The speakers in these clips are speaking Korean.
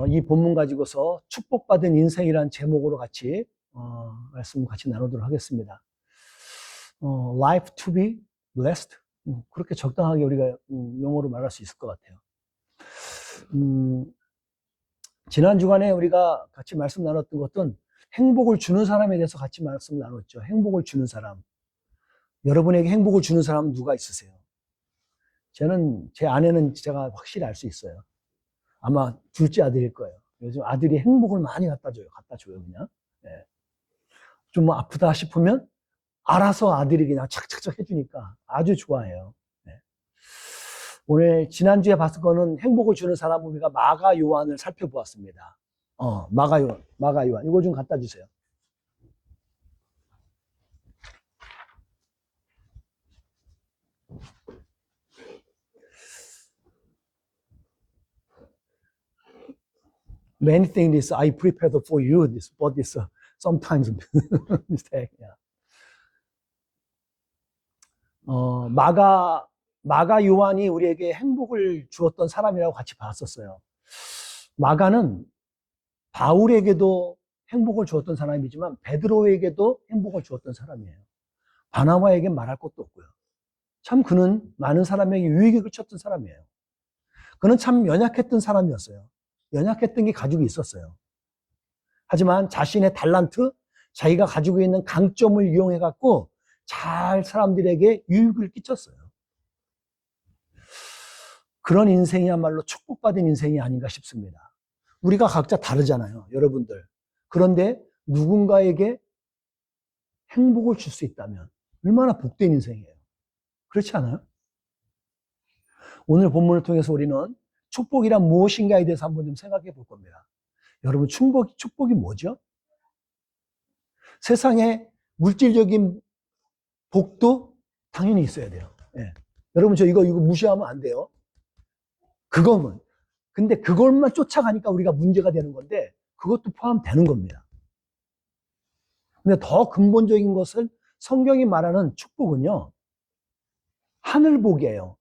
이 본문 가지고서 축복받은 인생이란 제목으로 같이 말씀 같이 나누도록 하겠습니다. Life to be blessed. 그렇게 적당하게 우리가 용어로 말할 수 있을 것 같아요. 지난 주간에 우리가 같이 말씀 나눴던 것은 행복을 주는 사람에 대해서 같이 말씀 나눴죠. 행복을 주는 사람. 여러분에게 행복을 주는 사람은 누가 있으세요? 제 아내는 제가 확실히 알 수 있어요. 아마 둘째 아들일 거예요. 요즘 아들이 행복을 많이 갖다 줘요, 그냥. 네. 좀 아프다 싶으면 알아서 아들이 그냥 착착착 해주니까 아주 좋아해요. 네. 오늘 지난주에 봤을 거는 행복을 주는 사람, 우리가 마가 요한을 살펴보았습니다. 마가 요한. 이거 좀 갖다 주세요. Many things I prepared for you, but this sometimes mistake. Yeah. 마가 요한이 우리에게 행복을 주었던 사람이라고 같이 봤었어요. 마가는 바울에게도 행복을 주었던 사람이지만 베드로에게도 행복을 주었던 사람이에요. 바나바에게 말할 것도 없고요. 참 그는 많은 사람에게 유익을 끼쳤던 사람이에요. 그는 참 연약했던 사람이었어요. 연약했던 게 가지고 있었어요. 하지만 자신의 달란트, 자기가 가지고 있는 강점을 이용해갖고 잘 사람들에게 유익을 끼쳤어요. 그런 인생이야말로 축복받은 인생이 아닌가 싶습니다. 우리가 각자 다르잖아요, 여러분들. 그런데 누군가에게 행복을 줄 수 있다면 얼마나 복된 인생이에요. 그렇지 않아요? 오늘 본문을 통해서 우리는 축복이란 무엇인가에 대해서 한번 좀 생각해 볼 겁니다. 여러분, 축복이 뭐죠? 세상에 물질적인 복도 당연히 있어야 돼요. 예. 여러분, 저 이거 무시하면 안 돼요. 근데 그것만 쫓아가니까 우리가 문제가 되는 건데, 그것도 포함되는 겁니다. 근데 더 근본적인 것은 성경이 말하는 축복은요, 하늘복이에요.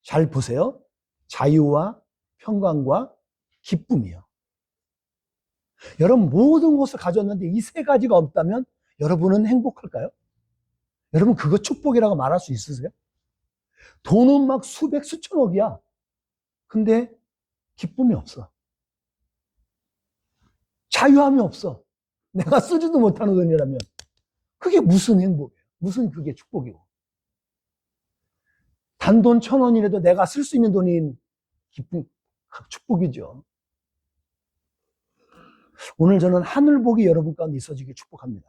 잘 보세요. 자유와 평강과 기쁨이요. 여러분, 모든 것을 가졌는데 이 세 가지가 없다면 여러분은 행복할까요? 여러분, 그거 축복이라고 말할 수 있으세요? 돈은 막 수백, 수천억이야. 근데 기쁨이 없어. 자유함이 없어. 내가 쓰지도 못하는 돈이라면 그게 무슨 행복이에요? 무슨 그게 축복이고. 단돈 1,000원이라도 내가 쓸 수 있는 돈인 기쁨, 축복이죠. 오늘 저는 하늘복이 여러분 가운데 있어지길 축복합니다.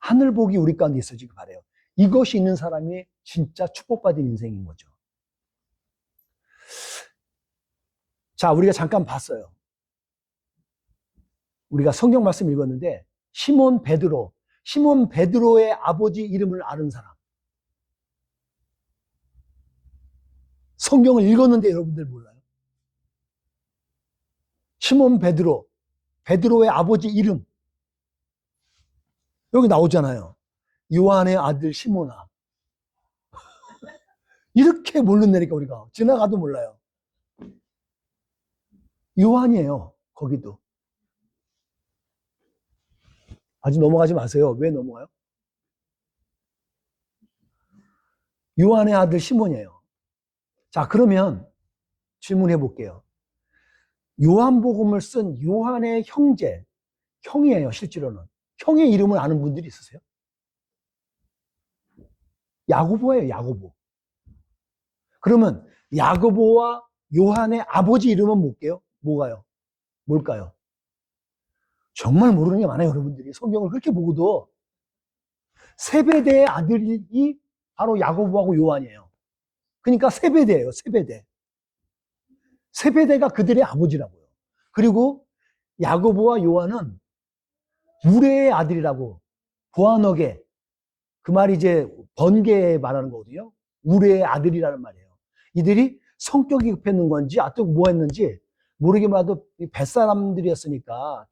하늘복이 우리 가운데 있어지길 바라요. 이것이 있는 사람이 진짜 축복받은 인생인 거죠. 자, 우리가 잠깐 봤어요. 우리가 성경 말씀 읽었는데 시몬 베드로의 아버지 이름을 아는 사람. 성경을 읽었는데 여러분들 몰라요? 시몬 베드로의 아버지 이름. 여기 나오잖아요. 요한의 아들 시몬아. 이렇게 모른다니까 우리가. 지나가도 몰라요. 요한이에요. 거기도. 아직 넘어가지 마세요. 왜 넘어가요? 요한의 아들 시몬이에요. 자, 그러면 질문해 볼게요. 요한복음을 쓴 요한의 형이에요, 실제로는. 형의 이름을 아는 분들이 있으세요? 야고보예요, 야고보. 그러면 야고보와 요한의 아버지 이름은 뭘까요? 정말 모르는 게 많아요, 여러분들이. 성경을 그렇게 보고도. 세베대의 아들이 바로 야고보하고 요한이에요. 그러니까 세베대예요, 세베대. 세베대가 그들의 아버지라고요. 그리고 야고보와 요한은 우레의 아들이라고, 보아너게, 그 말이 이제 번개에 말하는 거거든요. 우레의 아들이라는 말이에요. 이들이 성격이 급했는 건지, 뭐 했는지 모르기만 해도 뱃사람들이었으니까,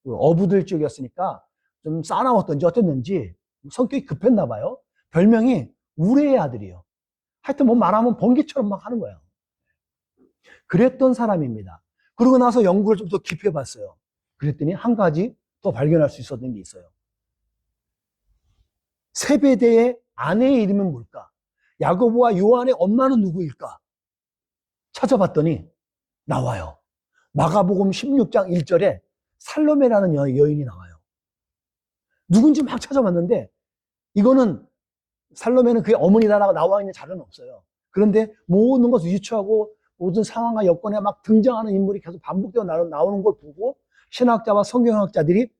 어부들 쪽이었으니까 좀 싸나웠던지 어땠는지 성격이 급했나 봐요. 별명이 우레의 아들이에요. 하여튼 뭐 말하면 번개처럼 막 하는 거예요. 그랬던 사람입니다. 그러고 나서 연구를 좀 더 깊이 해봤어요. 그랬더니 한 가지 더 발견할 수 있었던 게 있어요. 세베대의 아내의 이름은 뭘까? 야고보와 요한의 엄마는 누구일까? 찾아봤더니 나와요. 마가복음 16장 1절에 살로메라는 여인이 나와요. 누군지 막 찾아봤는데 이거는 살로메는 그의 어머니다라고 나와 있는 자료는 없어요. 그런데 모든 것을 유추하고 모든 상황과 여건에 막 등장하는 인물이 계속 반복되어 나오는 걸 보고 신학자와 성경학자들이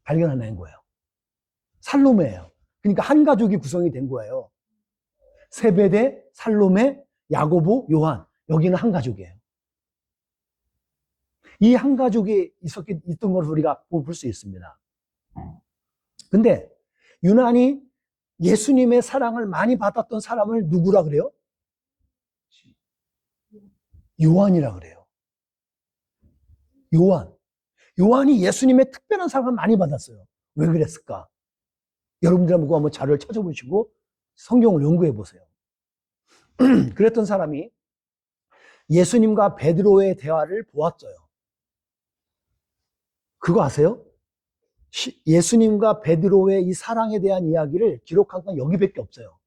발견해낸 거예요. 살로메예요. 그러니까 한 가족이 구성이 된 거예요. 세베대, 살로메, 야고보, 요한. 여기는 한 가족이에요. 이 한 가족이 있던 것을 우리가 볼 수 있습니다. 근데 유난히 예수님의 사랑을 많이 받았던 사람을 누구라 그래요? 요한이라 그래요. 요한이 예수님의 특별한 사랑을 많이 받았어요. 왜 그랬을까? 여러분들 한번 자료를 찾아보시고 성경을 연구해 보세요. 그랬던 사람이 예수님과 베드로의 대화를 보았어요. 그거 아세요? 예수님과 베드로의 이 사랑에 대한 이야기를 기록한 건 여기밖에 없어요.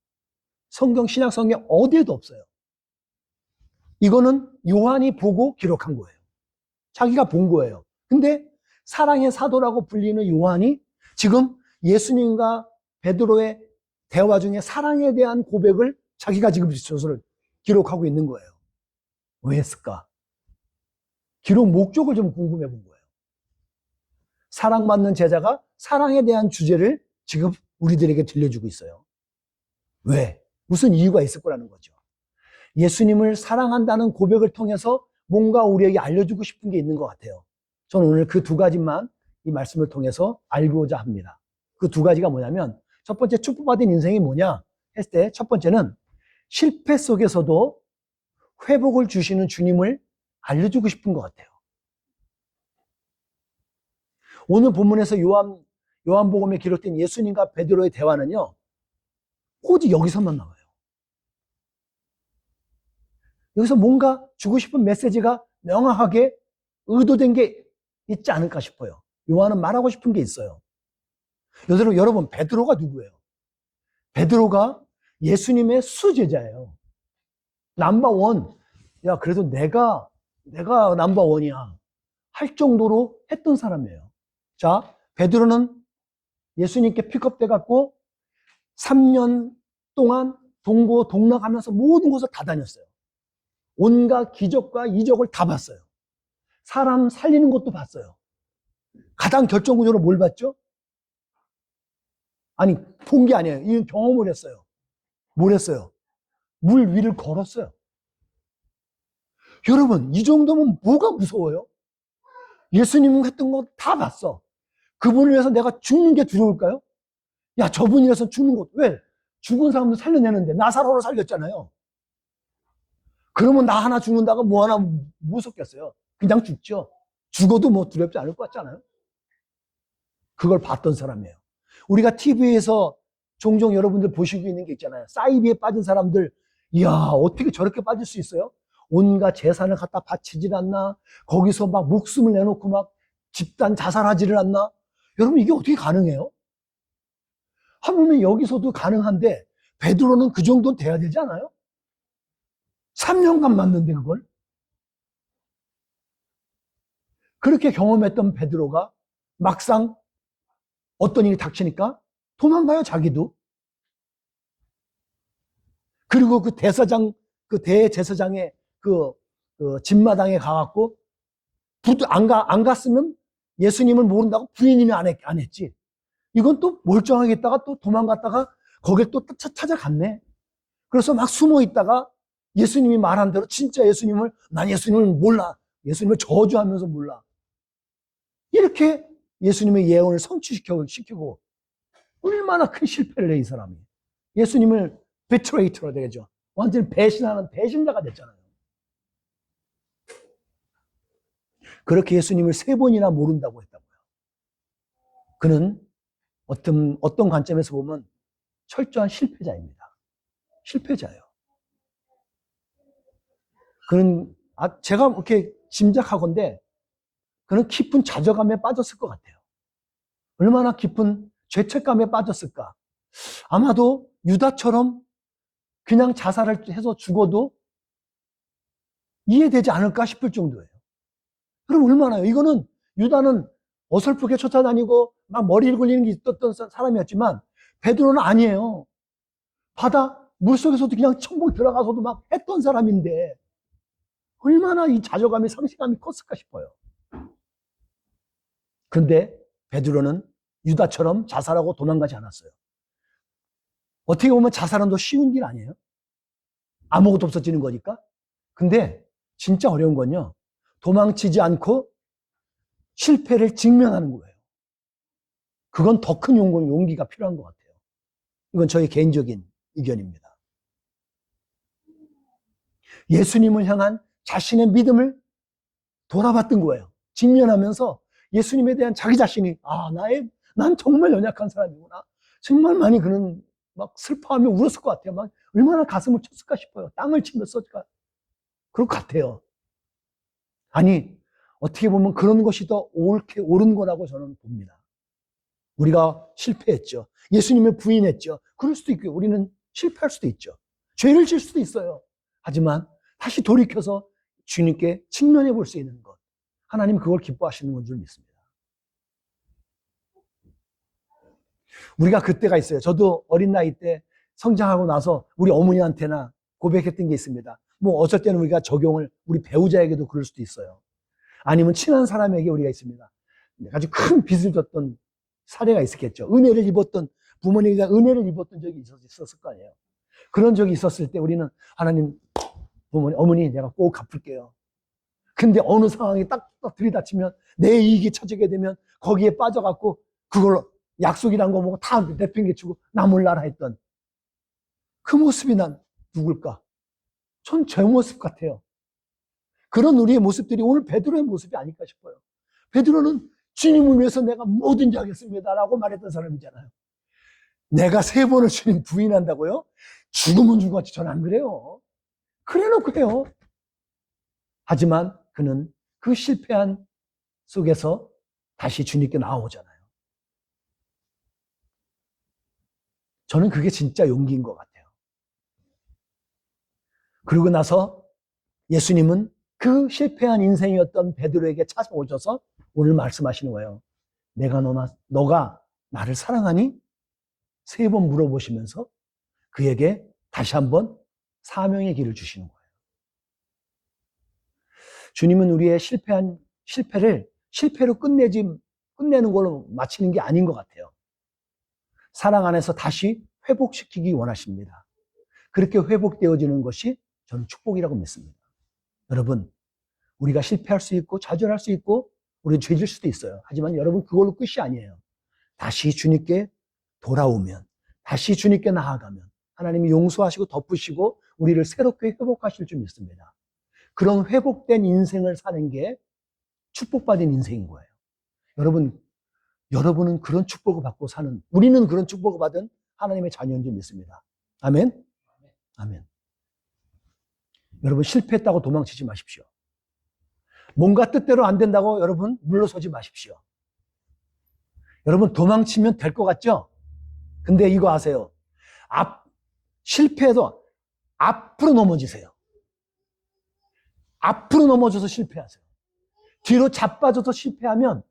신약 성경 어디에도 없어요. 이거는 요한이 보고 기록한 거예요. 자기가 본 거예요. 근데 사랑의 사도라고 불리는 요한이 지금 예수님과 베드로의 대화 중에 사랑에 대한 고백을 자기가 지금 저서를 기록하고 있는 거예요. 왜 했을까? 기록 목적을 좀 궁금해 본 거예요. 사랑받는 제자가 사랑에 대한 주제를 지금 우리들에게 들려주고 있어요. 왜? 무슨 이유가 있을 거라는 거죠. 예수님을 사랑한다는 고백을 통해서 뭔가 우리에게 알려주고 싶은 게 있는 것 같아요. 저는 오늘 그 두 가지만 이 말씀을 통해서 알고자 합니다. 그 두 가지가 뭐냐면 첫 번째 축복받은 인생이 뭐냐 했을 때 첫 번째는 실패 속에서도 회복을 주시는 주님을 알려주고 싶은 것 같아요. 오늘 본문에서 요한복음에 기록된 예수님과 베드로의 대화는요, 오직 여기서만 나와요. 여기서 뭔가 주고 싶은 메시지가 명확하게 의도된 게 있지 않을까 싶어요. 요한은 말하고 싶은 게 있어요. 여러분, 베드로가 누구예요? 베드로가 예수님의 수제자예요. 넘버원. 야, 그래도 내가 넘버원이야. 할 정도로 했던 사람이에요. 자, 베드로는 예수님께 픽업돼 갖고 3년 동안 동고 동락하면서 모든 곳을 다 다녔어요. 온갖 기적과 이적을 다 봤어요. 사람 살리는 것도 봤어요. 가장 결정적으로 뭘 봤죠? 아니, 본 게 아니에요. 이건 경험을 했어요. 뭘 했어요? 물 위를 걸었어요. 여러분, 이 정도면 뭐가 무서워요? 예수님은 했던 거 다 봤어. 그분을 위해서 내가 죽는 게 두려울까요? 야, 저분이 위해서 죽는 것, 왜? 죽은 사람도 살려내는데, 나사로를 살렸잖아요. 그러면 나 하나 죽는다고 뭐 하나 무섭겠어요? 그냥 죽죠. 죽어도 뭐 두렵지 않을 것 같잖아요. 그걸 봤던 사람이에요. 우리가 TV에서 종종 여러분들 보시고 있는 게 있잖아요. 사이비에 빠진 사람들, 이야, 어떻게 저렇게 빠질 수 있어요? 온갖 재산을 갖다 바치질 않나? 거기서 막 목숨을 내놓고 막 집단 자살하지를 않나? 여러분, 이게 어떻게 가능해요? 하물며 여기서도 가능한데, 베드로는 그 정도는 돼야 되지 않아요? 3년간 맞는데 그걸? 그렇게 경험했던 베드로가 막상 어떤 일이 닥치니까 도망가요, 자기도. 그리고 그 대제사장의 그 집마당에 가갖고 안 갔으면 예수님을 모른다고 부인이면 안 했지. 이건 또 멀쩡하게 있다가 또 도망갔다가 거길 또 찾아갔네. 그래서 막 숨어 있다가 예수님이 말한 대로 진짜 난 예수님을 몰라. 예수님을 저주하면서 몰라. 이렇게 예수님의 예언을 성취시키고 얼마나 큰 실패를 해, 이 사람이. 예수님을 베트레이터가 되죠. 완전히 배신하는 배신자가 됐잖아요. 그렇게 예수님을 3번이나 모른다고 했다고요. 그는 어떤 관점에서 보면 철저한 실패자입니다. 실패자예요. 그는 제가 이렇게 짐작하건대 그는 깊은 좌절감에 빠졌을 것 같아요. 얼마나 깊은 죄책감에 빠졌을까. 아마도 유다처럼 그냥 자살을 해서 죽어도 이해되지 않을까 싶을 정도예요. 그럼 얼마나요? 이거는 유다는 어설프게 쫓아다니고 막 머리를 굴리는 게 있었던 사람이었지만 베드로는 아니에요. 바다 물속에서도 그냥 첨벙 들어가서도 막 했던 사람인데 얼마나 이 좌절감이 상실감이 컸을까 싶어요. 그런데 베드로는 유다처럼 자살하고 도망가지 않았어요. 어떻게 보면 자살은 더 쉬운 길 아니에요? 아무것도 없어지는 거니까. 근데 진짜 어려운 건요, 도망치지 않고 실패를 직면하는 거예요. 그건 더 큰 용기가 필요한 것 같아요. 이건 저의 개인적인 의견입니다. 예수님을 향한 자신의 믿음을 돌아봤던 거예요. 직면하면서 예수님에 대한 자기 자신이, 난 정말 연약한 사람이구나. 정말 많이 그는 막 슬퍼하며 울었을 것 같아요. 막 얼마나 가슴을 쳤을까 싶어요. 땅을 치면서 그럴 것 같아요. 아니, 어떻게 보면 그런 것이 더 옳은 거라고 저는 봅니다. 우리가 실패했죠. 예수님을 부인했죠. 그럴 수도 있고요. 우리는 실패할 수도 있죠. 죄를 질 수도 있어요. 하지만 다시 돌이켜서 주님께 직면해 볼 수 있는 것. 하나님 그걸 기뻐하시는 건 줄 믿습니다. 우리가 그때가 있어요. 저도 어린 나이 때 성장하고 나서 우리 어머니한테나 고백했던 게 있습니다. 뭐 어쩔 때는 우리가 적용을 우리 배우자에게도 그럴 수도 있어요. 아니면 친한 사람에게 우리가 있습니다. 아주 큰 빚을 졌던 사례가 있었겠죠. 은혜를 입었던, 부모님에 대한 은혜를 입었던 적이 있었을 거 아니에요. 그런 적이 있었을 때 우리는 하나님, 부모님, 어머니 내가 꼭 갚을게요. 근데 어느 상황이 딱 들이닥치면 내 이익이 처지게 되면 거기에 빠져갖고 그걸로 약속이란 거 보고 다 내팽개치고 나 몰라라 했던 그 모습이 난 누굴까? 전 제 모습 같아요. 그런 우리의 모습들이 오늘 베드로의 모습이 아닐까 싶어요. 베드로는 주님을 위해서 내가 뭐든지 하겠습니다 라고 말했던 사람이잖아요. 내가 3번을 주님 부인한다고요? 죽으면 죽었지 전 안 그래요. 그래놓고 해요. 하지만 그는 그 실패한 속에서 다시 주님께 나오잖아요. 저는 그게 진짜 용기인 것 같아요. 그러고 나서 예수님은 그 실패한 인생이었던 베드로에게 찾아오셔서 오늘 말씀하시는 거예요. 너가 나를 사랑하니? 3번 물어보시면서 그에게 다시 한번 사명의 길을 주시는 거예요. 주님은 우리의 실패를 실패로 끝내는 걸로 마치는 게 아닌 것 같아요. 사랑 안에서 다시 회복시키기 원하십니다. 그렇게 회복되어지는 것이 저는 축복이라고 믿습니다. 여러분, 우리가 실패할 수 있고 좌절할 수 있고 우리 죄질 수도 있어요. 하지만 여러분 그걸로 끝이 아니에요. 다시 주님께 돌아오면, 다시 주님께 나아가면 하나님이 용서하시고 덮으시고 우리를 새롭게 회복하실 줄 믿습니다. 그런 회복된 인생을 사는 게 축복받은 인생인 거예요. 여러분은 그런 축복을 받고 우리는 그런 축복을 받은 하나님의 자녀인 줄 믿습니다. 아멘? 아멘. 여러분 실패했다고 도망치지 마십시오. 뭔가 뜻대로 안 된다고 여러분 물러서지 마십시오. 여러분 도망치면 될 것 같죠? 근데 이거 아세요? 실패해도 앞으로 넘어지세요. 앞으로 넘어져서 실패하세요. 뒤로 자빠져서 실패하면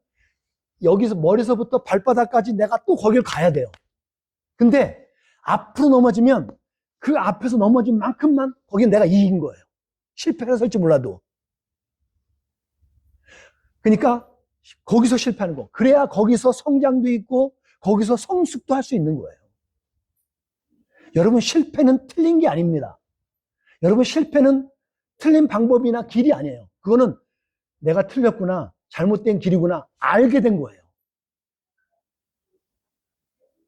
여기서 머리서부터 발바닥까지 내가 또 거길 가야 돼요. 근데 앞으로 넘어지면 그 앞에서 넘어진 만큼만 거긴 내가 이긴 거예요. 실패를 했을지 몰라도. 그러니까 거기서 실패하는 거. 그래야 거기서 성장도 있고 거기서 성숙도 할 수 있는 거예요. 여러분 실패는 틀린 게 아닙니다. 여러분 실패는 틀린 방법이나 길이 아니에요. 그거는 내가 틀렸구나, 잘못된 길이구나 알게 된 거예요.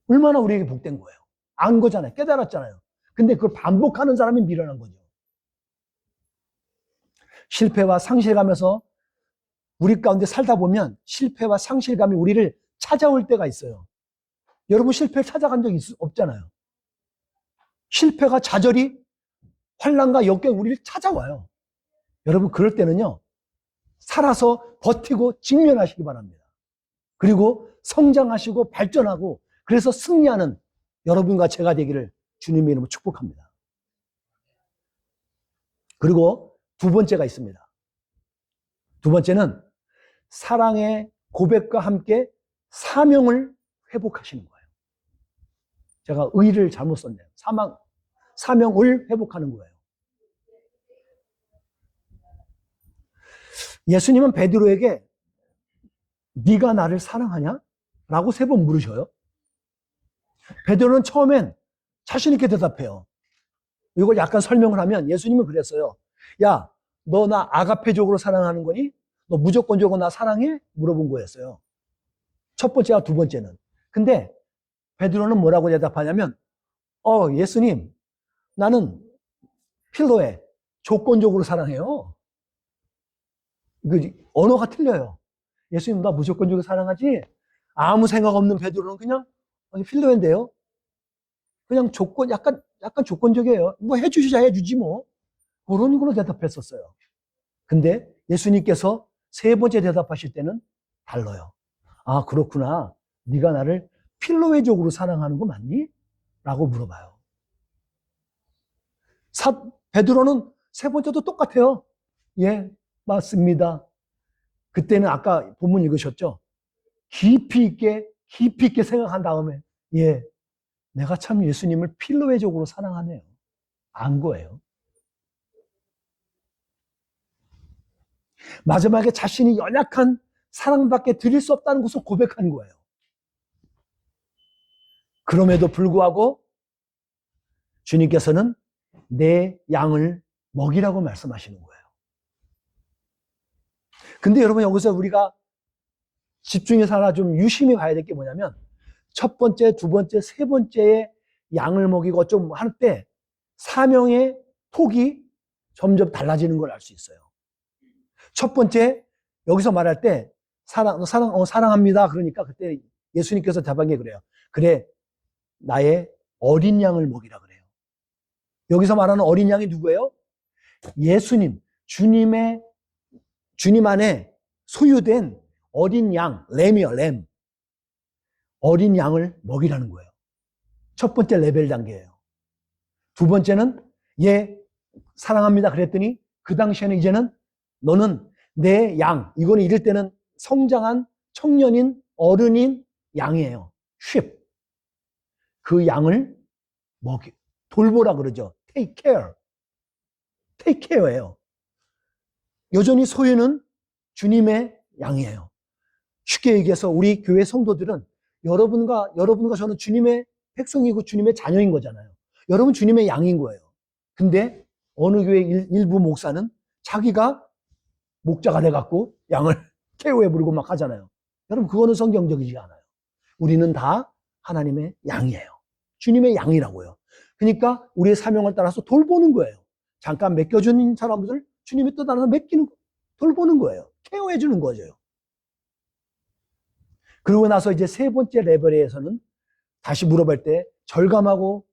얼마나 우리에게 복된 거예요. 안 거잖아요. 깨달았잖아요. 근데 그걸 반복하는 사람이 미련한 거죠. 실패와 상실감에서 우리 가운데 살다 보면 실패와 상실감이 우리를 찾아올 때가 있어요. 여러분 실패를 찾아간 적이 없잖아요. 실패가 좌절이 환난과 역경 우리를 찾아와요. 여러분 그럴 때는요, 살아서 버티고 직면하시기 바랍니다. 그리고 성장하시고 발전하고 그래서 승리하는 여러분과 제가 되기를 주님의 이름으로 축복합니다. 그리고 두 번째가 있습니다. 두 번째는 사랑의 고백과 함께 사명을 회복하시는 거예요. 제가 의를 잘못 썼네요. 사명을 회복하는 거예요. 예수님은 베드로에게 네가 나를 사랑하냐? 라고 3번 물으셔요. 베드로는 처음엔 자신 있게 대답해요. 이걸 약간 설명을 하면 예수님은 그랬어요. 야, 너 나 아가페적으로 사랑하는 거니? 너 무조건적으로 나 사랑해? 물어본 거였어요. 첫 번째와 두 번째는. 근데 베드로는 뭐라고 대답하냐면 예수님, 나는 필로에 조건적으로 사랑해요. 언어가 틀려요. 예수님, 나 무조건적으로 사랑하지? 아무 생각 없는 베드로는 그냥 필로인데요. 그냥 약간 조건적이에요. 뭐 해주시자 해주지 뭐. 그런 걸로 대답했었어요. 근데 예수님께서 3번째 대답하실 때는 달라요. 아, 그렇구나. 네가 나를 필로회적으로 사랑하는 거 맞니? 라고 물어봐요. 베드로는 3번째도 똑같아요. 예, 맞습니다. 그때는 아까 본문 읽으셨죠? 깊이 있게 생각한 다음에 예, 내가 참 예수님을 필로회적으로 사랑하네요. 안 거예요. 마지막에 자신이 연약한 사랑밖에 드릴 수 없다는 것을 고백한 거예요. 그럼에도 불구하고 주님께서는 내 양을 먹이라고 말씀하시는 거예요. 근데 여러분 여기서 우리가 집중해서 하나 좀 유심히 봐야 될 게 뭐냐면 첫 번째, 두 번째, 세 번째의 양을 먹이고 좀 할 때 사명의 폭이 점점 달라지는 걸 알 수 있어요. 첫 번째 여기서 말할 때 사랑합니다. 그러니까 그때 예수님께서 대답한 게 그래요. 그래, 나의 어린 양을 먹이라 그래요. 여기서 말하는 어린 양이 누구예요? 예수님, 주님 안에 소유된 어린 양, 램이요, 램. 어린 양을 먹이라는 거예요. 첫 번째 레벨 단계예요. 두 번째는 사랑합니다 그랬더니 그 당시에는 이제는 너는 내 양, 이거는 이럴 때는 성장한 청년인 어른인 양이에요. sheep. 그 양을 돌보라 그러죠. take care. take care예요. 여전히 소유는 주님의 양이에요. 쉽게 얘기해서 우리 교회 성도들은 여러분과 저는 주님의 백성이고 주님의 자녀인 거잖아요. 여러분 주님의 양인 거예요. 근데 어느 교회 일부 목사는 자기가 목자가 돼갖고 양을 케어해 부르고 막 하잖아요. 여러분 그거는 성경적이지 않아요. 우리는 다 하나님의 양이에요. 주님의 양이라고요. 그러니까 우리의 사명을 따라서 돌보는 거예요. 잠깐 맡겨준 사람들 주님이 또 따라서 돌보는 거예요. 케어해 주는 거죠. 그러고 나서 이제 세 번째 레벨에서는 다시 물어볼 때 절감하고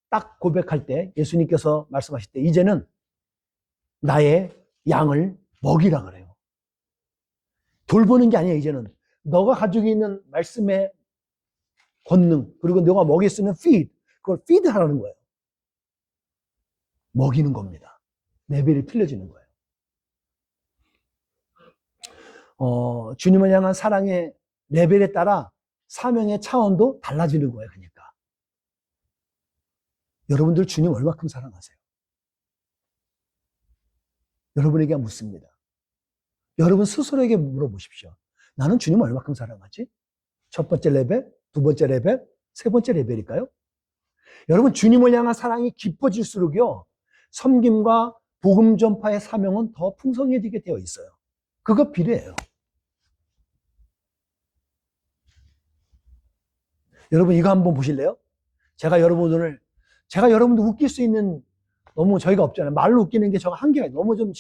딱 고백할 때 예수님께서 말씀하실 때 이제는 나의 양을 먹이라 그래요. 돌보는 게 아니에요. 이제는 너가 가지고 있는 말씀의 권능 그리고 너가 먹일 수 있는 feed 그걸 feed 하라는 거예요. 먹이는 겁니다. 레벨이 틀려지는 거예요. 주님을 향한 사랑의 레벨에 따라 사명의 차원도 달라지는 거예요. 그러니까 여러분들 주님 얼마큼 사랑하세요? 여러분에게 묻습니다. 여러분 스스로에게 물어보십시오. 나는 주님 얼마큼 사랑하지? 첫 번째 레벨, 두 번째 레벨, 세 번째 레벨일까요? 여러분 주님을 향한 사랑이 깊어질수록요 섬김과 복음 전파의 사명은 더 풍성해지게 되어 있어요. 그거 비례해요. 여러분 이거 한번 보실래요? 제가 여러분들 웃길 수 있는 너무 저희가 없잖아요. 말로 웃기는 게 제가 한계가 너무 좀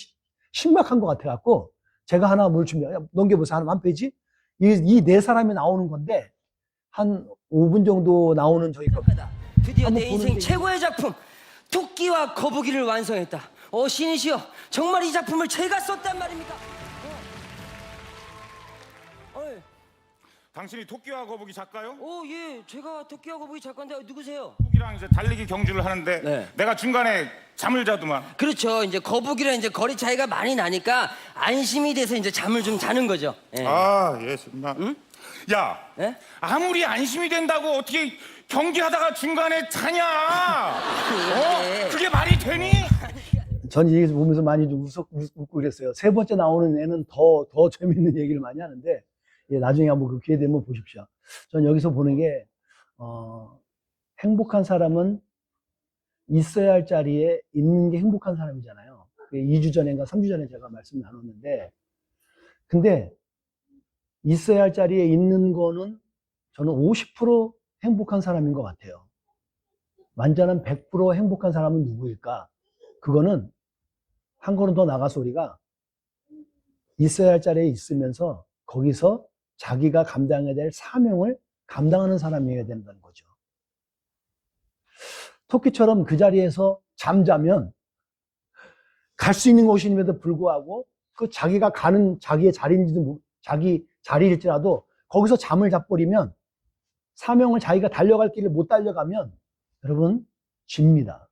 신박한 것 같아갖고 제가 하나 뭘 넘겨보세요. 한 페이지. 이 네 사람이 나오는 건데 한 5분 정도 나오는 저희 거. 드디어 내 인생 최고의 작품 토끼와 거북이를 완성했다. 신이시여 정말 이 작품을 제가 썼단 말입니까? 당신이 토끼와 거북이 작가요? 예, 제가 토끼와 거북이 작가인데 누구세요? 거북이랑 이제 달리기 경주를 하는데 네. 내가 중간에 잠을 자더만. 그렇죠. 이제 거북이랑 이제 거리 차이가 많이 나니까 안심이 돼서 이제 잠을 좀 자는 거죠. 예. 아, 예, 정말. 응? 야, 예? 아무리 안심이 된다고 어떻게 경기하다가 중간에 자냐? 그게 말이 되니? 전 이 얘기 보면서 많이 좀 웃고 그랬어요. 세 번째 나오는 애는 더 재밌는 얘기를 많이 하는데, 예, 나중에 한번 그 기회 되면 보십시오. 전 여기서 보는 게, 행복한 사람은 있어야 할 자리에 있는 게 행복한 사람이잖아요. 2주 전인가 3주 전에 제가 말씀 나눴는데, 근데 있어야 할 자리에 있는 거는 저는 50% 행복한 사람인 것 같아요. 완전한 100% 행복한 사람은 누구일까? 그거는 한 걸음 더 나가서 우리가 있어야 할 자리에 있으면서 거기서 자기가 감당해야 될 사명을 감당하는 사람이어야 된다는 거죠. 토끼처럼 그 자리에서 잠자면 갈 수 있는 곳임에도 불구하고 그 자기가 가는 자기의 자리인지도 자기 자리일지라도 거기서 잠을 자버리면 사명을 자기가 달려갈 길을 못 달려가면 여러분 집니다.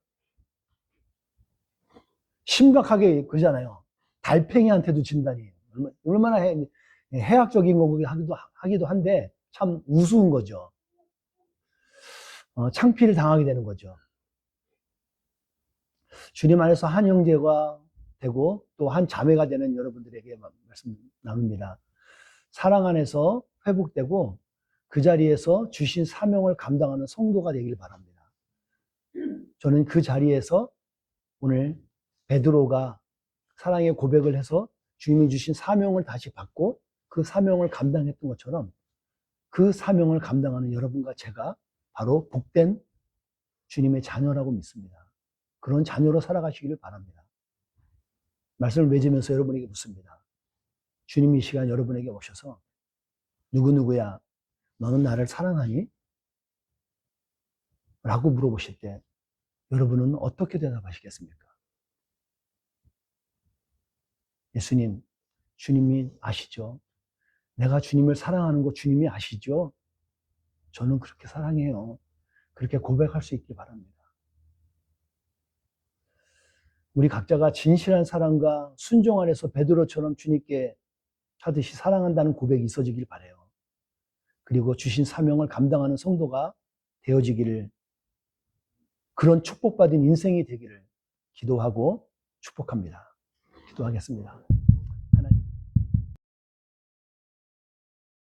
심각하게 그러잖아요. 달팽이한테도 진다니. 얼마나 해학적인 거고 하기도 한데 참 우스운 거죠. 창피를 당하게 되는 거죠. 주님 안에서 한 형제가 되고 또 한 자매가 되는 여러분들에게 말씀 나눕니다. 사랑 안에서 회복되고 그 자리에서 주신 사명을 감당하는 성도가 되길 바랍니다. 저는 그 자리에서 오늘 베드로가 사랑의 고백을 해서 주님이 주신 사명을 다시 받고 그 사명을 감당했던 것처럼 그 사명을 감당하는 여러분과 제가 바로 복된 주님의 자녀라고 믿습니다. 그런 자녀로 살아가시기를 바랍니다. 말씀을 맺으면서 여러분에게 묻습니다. 주님이 이 시간 여러분에게 오셔서 누구누구야 너는 나를 사랑하니? 라고 물어보실 때 여러분은 어떻게 대답하시겠습니까? 예수님, 주님이 아시죠? 내가 주님을 사랑하는 거 주님이 아시죠? 저는 그렇게 사랑해요. 그렇게 고백할 수 있기 바랍니다. 우리 각자가 진실한 사랑과 순종 안에서 베드로처럼 주님께 하듯이 사랑한다는 고백이 있어지길 바라요. 그리고 주신 사명을 감당하는 성도가 되어지기를, 그런 축복받은 인생이 되기를 기도하고 축복합니다. 기도하겠습니다.